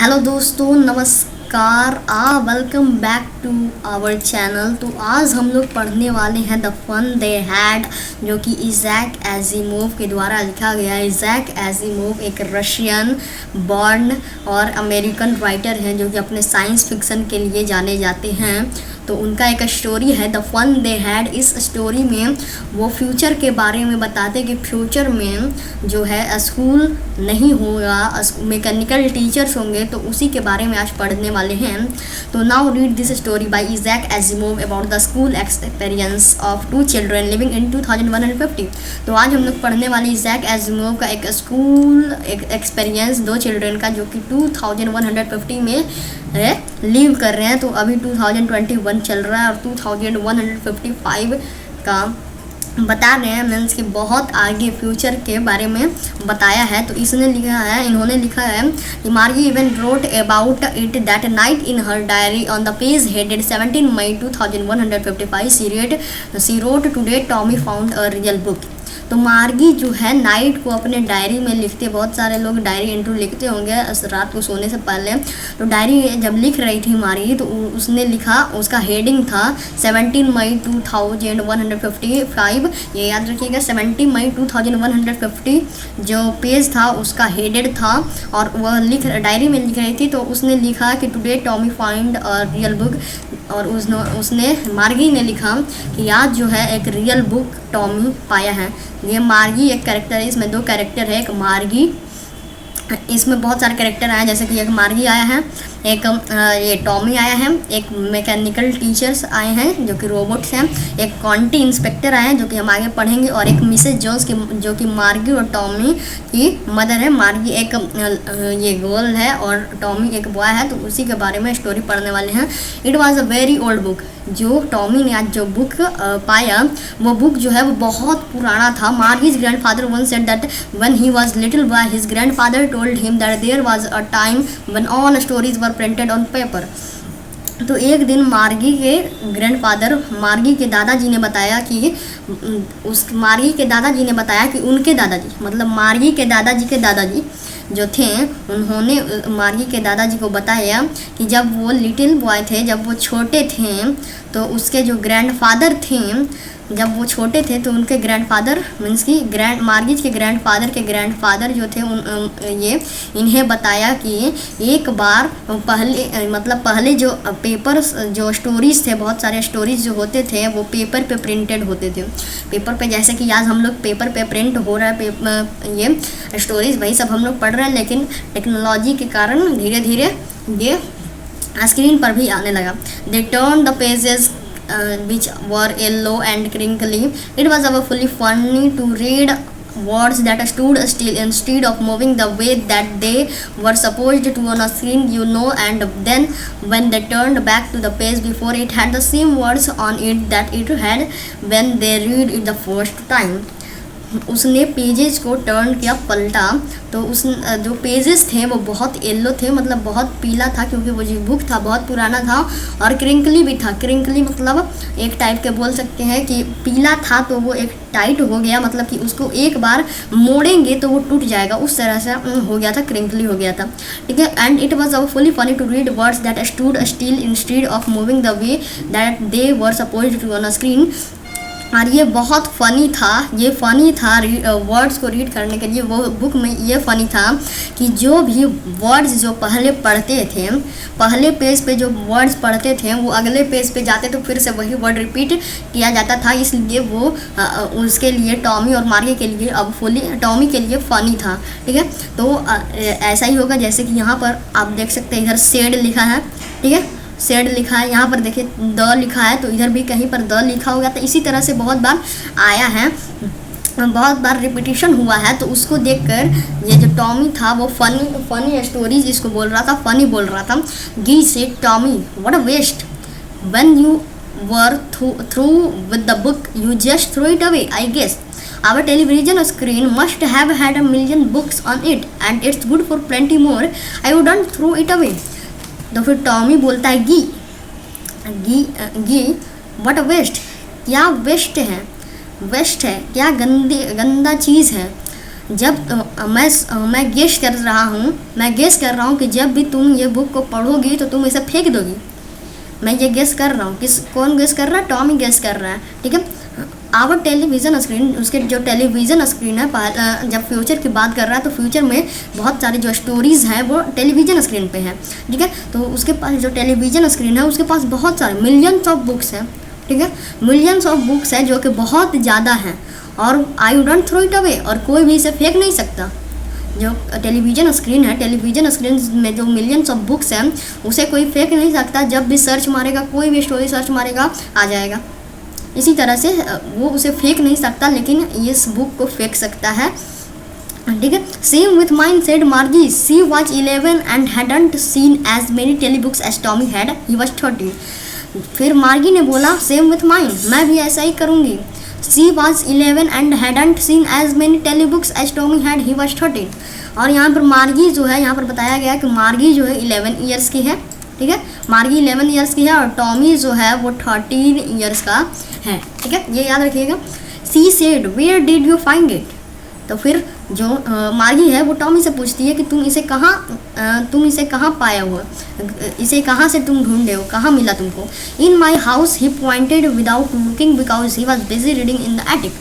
Hello दोस्तों, नमस्कार। Welcome back to our channel. तो आज हम लोग पढ़ने वाले हैं द फन दे हैड, जो कि इज़ैक एजिमोव के द्वारा लिखा गया है। इज़ैक एजिमोव एक रशियन बॉर्न और अमेरिकन राइटर हैं जो कि अपने साइंस फिक्शन के लिए जाने जाते हैं। तो उनका एक स्टोरी है द फन दे हैड। इस स्टोरी में वो फ्यूचर के बारे में बताते कि फ्यूचर में जो है स्कूल नहीं होगा, मैकेनिकल टीचर्स होंगे, तो उसी के बारे में आज पढ़ने वाले हैं। तो now read this story by Isaac Asimov about the school experience of two children living in 2150। तो आज हम लोग पढ़ने वाले इज़ैक एजिमोव का एक स्कूल एक्सपीरियंस दो चिल्ड्रन का, जो कि 2150 में लीव कर रहे हैं। तो अभी 2021 चल रहा है और 2155 का बता रहे हैं, मीन्स कि बहुत आगे फ्यूचर के बारे में बताया है। तो इन्होंने लिखा है कि Margie even wrote about it that night in her diary on the page headed 17 May 2155 she wrote today Tommy found a real book. तो मार्गी जो है नाइट को अपने डायरी में लिखते, बहुत सारे लोग डायरी एंट्री लिखते होंगे रात को सोने से पहले। तो डायरी जब लिख रही थी मार्गी, तो उसने लिखा, उसका हेडिंग था 17 मई 2155। ये याद रखिएगा, 17 मई 2150 जो पेज था उसका हेडेड था और वह डायरी में लिख रही थी। तो उसने लिखा कि today Tommy find a real book, और उसने मार्गी ने लिखा कि आज जो है एक रियल बुक टॉमी पाया है। ये मार्गी एक कैरेक्टर है, इसमें दो कैरेक्टर है, एक मार्गी, इसमें बहुत सारे कैरेक्टर आए हैं, जैसे कि एक मार्गी आया है, एक ये टॉमी आया है, एक मैकेनिकल टीचर्स आए हैं जो कि रोबोट्स हैं, एक क्वांटी इंस्पेक्टर आए हैं जो कि हम आगे पढ़ेंगे, और एक मिसेज जोन्स की जो कि मार्गी और टॉमी की मदर है। मार्गी एक ये गर्ल है और टॉमी एक बॉय है। तो उसी के बारे में स्टोरी पढ़ने वाले हैं। It was a very old book. जो टॉमी ने आज जो बुक पाया, वो बुक जो है वो बहुत पुराना था। Margie's grandfather once said that when he was little boy his grandfather told him that there was a time when all stories were printed on paper. तो एक दिन मार्गी के ग्रैंडफादर, मार्गी के दादाजी ने बताया कि मार्गी के दादाजी ने बताया कि उनके दादाजी, मतलब मार्गी के दादाजी जो थे, उन्होंने मार्गी के दादाजी को बताया कि जब वो लिटिल बॉय थे, जब वो छोटे थे, तो उसके जो ग्रैंडफादर थे, जब वो छोटे थे तो उनके ग्रैंडफादर मीन्स कि मार्गीज के ग्रैंडफादर जो थे ये इन्हें बताया कि एक बार पहले जो पेपर्स, जो स्टोरीज़ थे, बहुत सारे स्टोरीज़ जो होते थे वो पेपर पे प्रिंटेड होते थे। पेपर पे, जैसे कि आज हम लोग पेपर पे प्रिंट हो रहा है ये स्टोरीज़, वही सब हम लोग पढ़ रहे हैं, लेकिन टेक्नोलॉजी के कारण धीरे धीरे ये स्क्रीन पर भी आने लगा। They turn the pages which were yellow and crinkly. It was awfully funny to read words that stood still instead of moving the way that they were supposed to on a screen, and then when they turned back to the page before it had the same words on it that it had when they read it the first time. उसने pages को turn किया, पलटा, तो उस जो pages थे वो बहुत येलो थे, मतलब बहुत पीला था, क्योंकि वो जो बुक था बहुत पुराना था, और क्रिंकली भी था। क्रिंकली मतलब एक टाइप के बोल सकते हैं कि पीला था तो वो एक टाइट हो गया, मतलब कि उसको एक बार मोड़ेंगे तो वो टूट जाएगा, उस तरह से हो गया था, क्रिंकली हो गया था, ठीक है। And it was fully funny to read words that stood still instead of moving the way that they were supposed to on a screen. और ये बहुत फ़नी था, ये फ़नी था वर्ड्स को रीड करने के लिए। वो बुक में ये फ़नी था कि जो भी वर्ड्स जो पहले पढ़ते थे, पहले पेज पे जो वर्ड्स पढ़ते थे, वो अगले पेज पे जाते तो फिर से वही वर्ड रिपीट किया जाता था। इसलिए वो उसके लिए, टॉमी और मार्गी के लिए, अब टॉमी के लिए फ़नी था, ठीक है। तो ऐसा ही होगा, जैसे कि यहाँ पर आप देख सकते हैं, इधर सेड लिखा है, ठीक है, सेड लिखा है, यहाँ पर देखिए द लिखा है, तो इधर भी कहीं पर द लिखा होगा। तो इसी तरह से बहुत बार आया है, बहुत बार रिपीटिशन हुआ है। तो उसको देखकर ये जो टॉमी था वो फनी स्टोरीज इसको बोल रहा था, फनी बोल रहा था। गी से Tommy what a waste, when you were through with the book you just throw it away, I guess our television screen must have had a million books on it and it's good for plenty more, I wouldn't throw it away. तो फिर Tommy बोलता है गी what a waste, क्या waste है, क्या गंदा चीज़ है, जब मैं गेस कर रहा हूँ कि जब भी तुम ये बुक को पढ़ोगी तो तुम इसे फेंक दोगी। मैं ये गेस कर रहा हूँ, कौन गेस कर रहा है? टॉमी गेस कर रहा है, ठीक है। आवर टेलीविज़न स्क्रीन, उसके जो टेलीविज़न स्क्रीन है, जब फ्यूचर की बात कर रहा है तो फ्यूचर में बहुत सारी जो स्टोरीज़ हैं वो टेलीविज़न स्क्रीन पे है, ठीक है। तो उसके पास जो टेलीविज़न स्क्रीन है उसके पास बहुत सारे मिलियंस ऑफ बुक्स हैं, ठीक है। मिलियंस ऑफ बुक्स हैं जो कि बहुत ज़्यादा हैं, और I wouldn't throw it away, और कोई भी इसे फेंक नहीं सकता। जो टेलीविज़न स्क्रीन है, टेलीविज़न स्क्रीन में जो मिलियंस ऑफ बुक्स हैं उसे कोई फेंक नहीं सकता। जब भी सर्च मारेगा, कोई भी स्टोरी सर्च मारेगा, आ जाएगा। इसी तरह से वो उसे फेंक नहीं सकता, लेकिन इस बुक को फेंक सकता है, ठीक है। Same with mine said Margie, she was 11 and hadn't seen as many telebooks as Tommy had, he was 13। फिर मार्गी ने बोला सेम विथ माइन, मैं भी ऐसा ही करूँगी। She was 11 and hadn't seen as many telebooks as Tommy had, he was 13। और यहाँ पर मार्गी जो है, यहाँ पर बताया गया कि मार्गी जो है 11 ईयर्स की है, ठीक है। मार्गी 11 ईयर्स की है और टॉमी जो है वो 13 ईयर्स का है, ठीक है। ये याद रखिएगा। She said where did you find it, तो फिर जो मार्गी है वो टॉमी से पूछती है कि तुम इसे कहाँ पाया हुआ, इसे कहाँ से तुम ढूंढे हो, कहाँ मिला तुमको। In my house he pointed without looking because he was busy reading in the attic.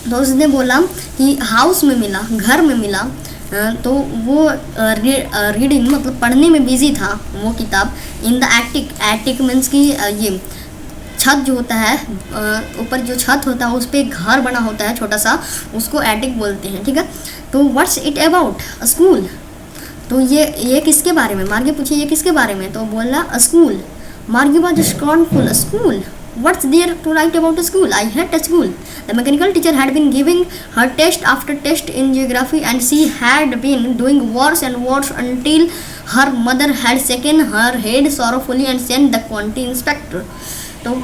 तो उसने बोला कि हाउस में मिला, घर में मिला, तो वो रीडिंग मतलब पढ़ने में बिजी था वो किताब। इन द एटिक मीन्स की ये छत जो होता है, ऊपर जो छत होता है उस पर एक घर बना होता है छोटा सा, उसको एटिक बोलते हैं, ठीक है। तो व्हाट्स इट अबाउट स्कूल, तो ये किसके बारे में, मार्गी पूछी ये किसके बारे में, तो बोला school. Margie was scornful, school, what's there to write about a school? I hate a school. The mechanical teacher had been giving her test after test in geography and she had been doing worse and worse until her mother had shaken her head sorrowfully and sent the quantity inspector. तो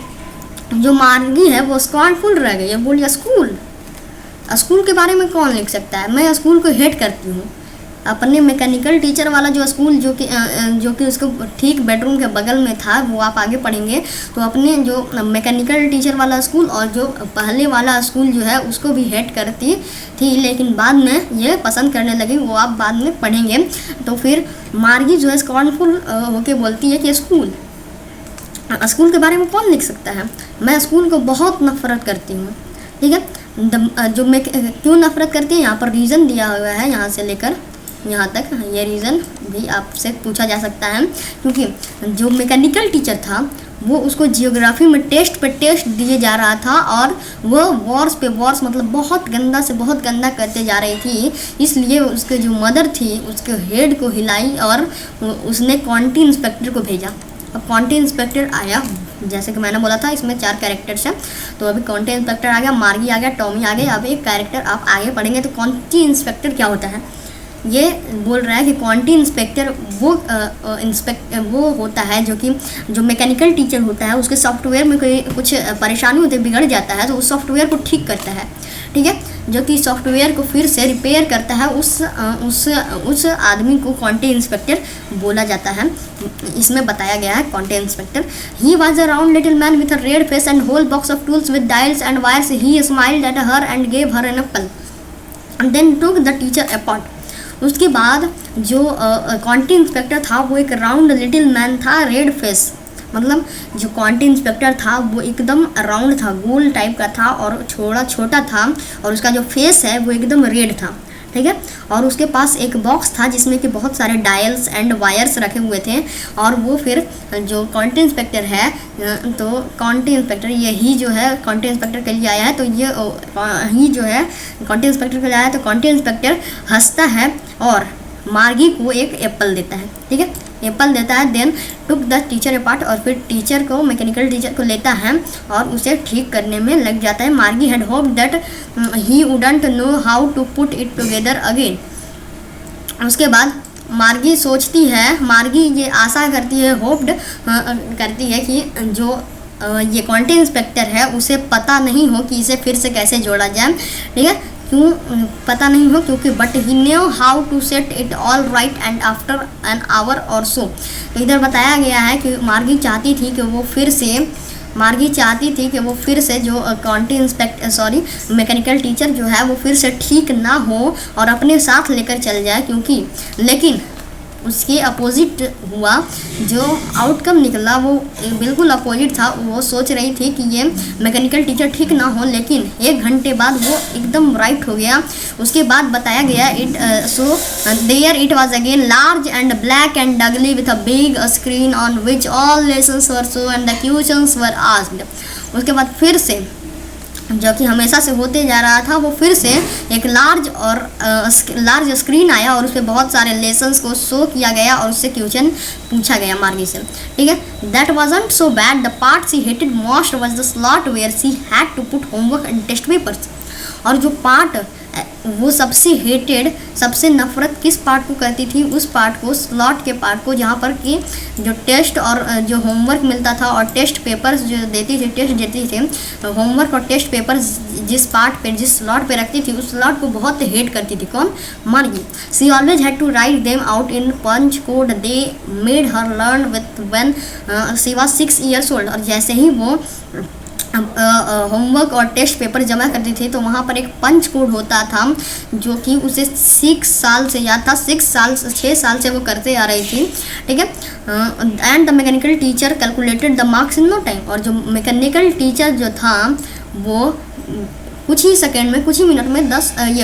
जो मार्गी है वो scornful रह गई, बोलिए school के बारे में कौन लिख सकता है, मैं स्कूल को हेट करती हूँ। अपने मैकेनिकल टीचर वाला जो स्कूल जो कि उसको ठीक बेडरूम के बगल में था, वो आप आगे पढ़ेंगे, तो अपने जो मैकेनिकल टीचर वाला स्कूल और जो पहले वाला स्कूल जो है उसको भी हेट करती थी, लेकिन बाद में ये पसंद करने लगी, वो आप बाद में पढ़ेंगे। तो फिर मार्गी जो है स्कॉर्नफुल होके बोलती है कि स्कूल के बारे में कौन लिख सकता है, मैं स्कूल को बहुत नफरत करती हूँ, ठीक है। जो मैं क्यों नफरत करती है, यहाँ पर रीज़न दिया हुआ है, यहाँ से लेकर यहाँ तक ये रीज़न भी आपसे पूछा जा सकता है। क्योंकि जो मैकेनिकल टीचर था वो उसको जियोग्राफी में टेस्ट पे टेस्ट दिए जा रहा था और वो वॉर्स पे वॉर्स मतलब बहुत गंदा से बहुत गंदा करते जा रही थी, इसलिए उसके जो मदर थी उसके हेड को हिलाई और उसने क्वांटी इंस्पेक्टर को भेजा। अब क्वांटी इंस्पेक्टर आया, जैसे कि मैंने बोला था इसमें 4 कैरेक्टर्स हैं, तो अभी क्वांटी इंस्पेक्टर आ गया, मार्गी आ गया, टॉमी आ गया। अब एक कैरेक्टर आप आगे पढ़ेंगे तो क्वांटी इंस्पेक्टर क्या होता है, ये बोल रहा है कि क्वांटी इंस्पेक्टर वो होता है जो मैकेनिकल टीचर होता है, उसके सॉफ्टवेयर में कोई कुछ परेशानी होती है, बिगड़ जाता है, तो उस सॉफ्टवेयर को ठीक करता है, ठीक है, जो कि सॉफ्टवेयर को फिर से रिपेयर करता है, उस आदमी को क्वांटी इंस्पेक्टर बोला जाता है। इसमें बताया गया है county inspector. He was a round little man with a red face and whole box of tools with dials and wires. He smiled at her and gave her an apple and then took the teacher apart. उसके बाद जो county inspector था वो एक round little man था, red face, मतलब जो county inspector था वो एकदम राउंड था, गोल टाइप का था और छोटा था, और उसका जो फेस है वो एकदम रेड था, ठीक है। और उसके पास एक बॉक्स था जिसमें कि बहुत सारे डायल्स एंड वायर्स रखे हुए थे, और वो फिर जो क्वांटी इंस्पेक्टर है, तो क्वांटी इंस्पेक्टर यही जो है क्वांटी इंस्पेक्टर के लिए आया है, तो ये जो है क्वांटी इंस्पेक्टर के लिए आया है, तो क्वांटी इंस्पेक्टर हंसता है और मार्गी को एक एप्पल देता है, ठीक है, एप्पल देता है। Then took the teacher apart, और फिर टीचर को मैकेनिकल टीचर को लेता है और उसे ठीक करने में लग जाता है। Margie had hoped that he wouldn't know how to put it together again. उसके बाद मार्गी सोचती है, मार्गी ये आशा करती है, होप्ड करती है कि जो ये क्वांटी इंस्पेक्टर है उसे पता नहीं हो कि इसे फिर से कैसे जोड़ा जाए, ठीक है, क्यों पता नहीं हो, क्योंकि but he knew how to set it all right and after an hour or so. तो इधर बताया गया है कि मार्गी चाहती थी कि वो फिर से मार्गी चाहती थी कि वो फिर से जो मैकेनिकल टीचर जो है वो फिर से ठीक ना हो और अपने साथ लेकर चल जाए, क्योंकि लेकिन उसके अपोजिट हुआ, जो आउटकम निकला वो बिल्कुल अपोजिट था। वो सोच रही थी कि ये मैकेनिकल टीचर ठीक ना हो, लेकिन 1 घंटे बाद वो एकदम राइट हो गया। उसके बाद बताया गया there it was again large and black and ugly with a big screen on which all lessons were show and the questions were asked. उसके बाद फिर से जो कि हमेशा से होते जा रहा था, वो फिर से एक लार्ज स्क्रीन आया और उस पर बहुत सारे लेसन्स को शो किया गया और उससे क्वेश्चन पूछा गया मार्गी से, ठीक है। That wasn't so bad, the part she hated most was the slot where she had to put homework and test papers. और जो पार्ट वो सबसे हेटेड, सबसे नफरत किस पार्ट को करती थी, उस पार्ट को, स्लॉट के पार्ट को, जहाँ पर कि जो टेस्ट और जो होमवर्क मिलता था और टेस्ट पेपर्स जो देती थी, टेस्ट देती थी, होमवर्क और टेस्ट पेपर्स जिस पार्ट पे, जिस स्लॉट पे रखती थी, उस स्लॉट को बहुत हेट करती थी। कौन? Margie. She always had to write them out in punch code they made her learn with when she was 6 years old। और जैसे ही वो होमवर्क और टेस्ट पेपर जमा करती थी तो वहाँ पर एक पंच कोड होता था जो कि उसे 6 साल से याद था, 6 साल से वो करते आ रही थी, ठीक है। And the mechanical teacher calculated the marks in no time. और जो मैकेनिकल टीचर जो था वो कुछ ही सेकेंड में, कुछ ही मिनट में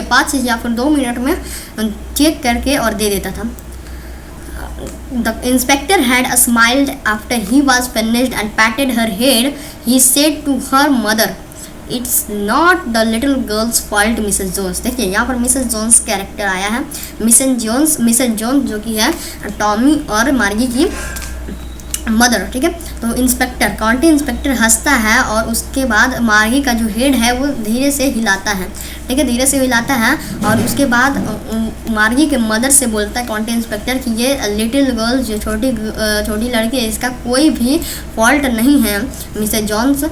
5 या फिर 2 मिनट में चेक करके और दे देता था। The inspector had smiled after he was finished and patted her head. He said to her mother, "It's not the little girl's fault, Mrs. Jones." देखिए यहाँ पर मिसेस जोन्स कैरेक्टर आया है। मिसेस जोन्स जो कि है टॉमी और मार्गी की मदर, ठीक है। तो इंस्पेक्टर, काउंटी इंस्पेक्टर हंसता है और उसके बाद मार्गी का जो हेड है वो धीरे से हिलाता है, ठीक है, धीरे से हिलाता है। और उसके बाद मार्गी के मदर से बोलता है काउंटी इंस्पेक्टर कि ये लिटिल गर्ल जो छोटी लड़की है, इसका कोई भी फॉल्ट नहीं है मिसेस जॉन्स।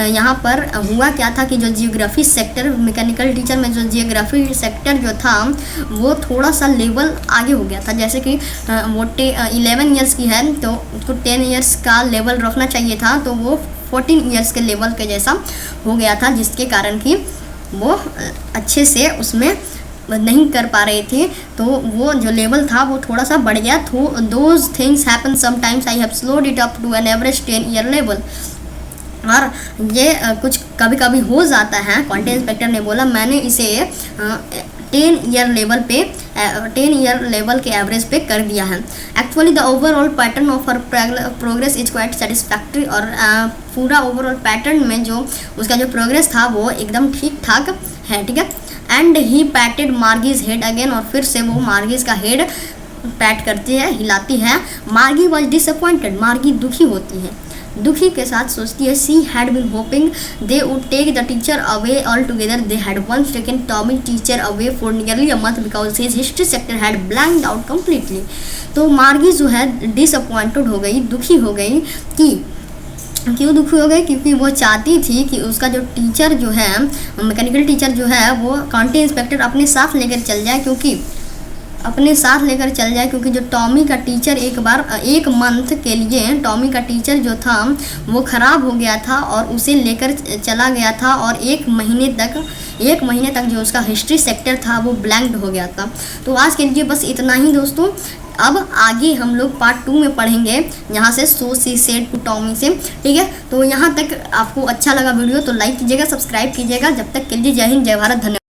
यहाँ पर हुआ क्या था कि जो जियोग्राफी सेक्टर, मैकेनिकल टीचर में जो जियोग्राफी सेक्टर जो था वो थोड़ा सा लेवल आगे हो गया था। जैसे कि वो 11 ईयर्स की है तो उसको 10 ईयर्स का लेवल रखना चाहिए था, तो वो 14 ईयर्स के लेवल के जैसा हो गया था, जिसके कारण कि वो अच्छे से उसमें नहीं कर पा रहे थे। तो वो जो लेवल था वो थोड़ा सा बढ़ गया। Those things happen sometimes, I have slowed it up to an average 10 year level. और ये कुछ कभी कभी हो जाता है, क्वांटी इंस्पेक्टर ने बोला, मैंने इसे 10 ईयर लेवल के एवरेज पे कर दिया है। Actually the overall pattern of her progress is quite satisfactory. और पूरा ओवरऑल पैटर्न में जो उसका जो प्रोग्रेस था वो एकदम ठीक ठाक है, ठीक है। And he patted Margie's head again. और फिर से वो मार्गीज का हेड पैट करती है, हिलाती है। मार्गी वॉज डिसअपॉइंटेड, मार्गी दुखी होती है, दुखी के साथ सोचती है, she had been hoping they would take the teacher away altogether. They had once taken Tommy teacher away for nearly a month because his history sector had blanked out completely. तो Margie जो है disappointed हो गई, दुखी हो गई। कि क्यों दुखी हो गई? क्योंकि वो चाहती थी कि उसका जो टीचर जो है, मैकेनिकल टीचर जो है, वो काउंटी इंस्पेक्टर अपने साथ लेकर चल जाए, क्योंकि जो टॉमी का टीचर एक मंथ के लिए टॉमी का टीचर जो था वो ख़राब हो गया था और उसे लेकर चला गया था। और एक महीने तक जो उसका हिस्ट्री सेक्टर था वो ब्लैंक्ड हो गया था। तो आज के लिए बस इतना ही दोस्तों। अब आगे हम लोग पार्ट 2 में पढ़ेंगे, यहाँ से सो सी सेड टू टॉमी से, ठीक है। तो यहाँ तक आपको अच्छा लगा वीडियो तो लाइक कीजिएगा, सब्सक्राइब कीजिएगा। जब तक के लिए जय हिंद, जय भारत, धन्यवाद।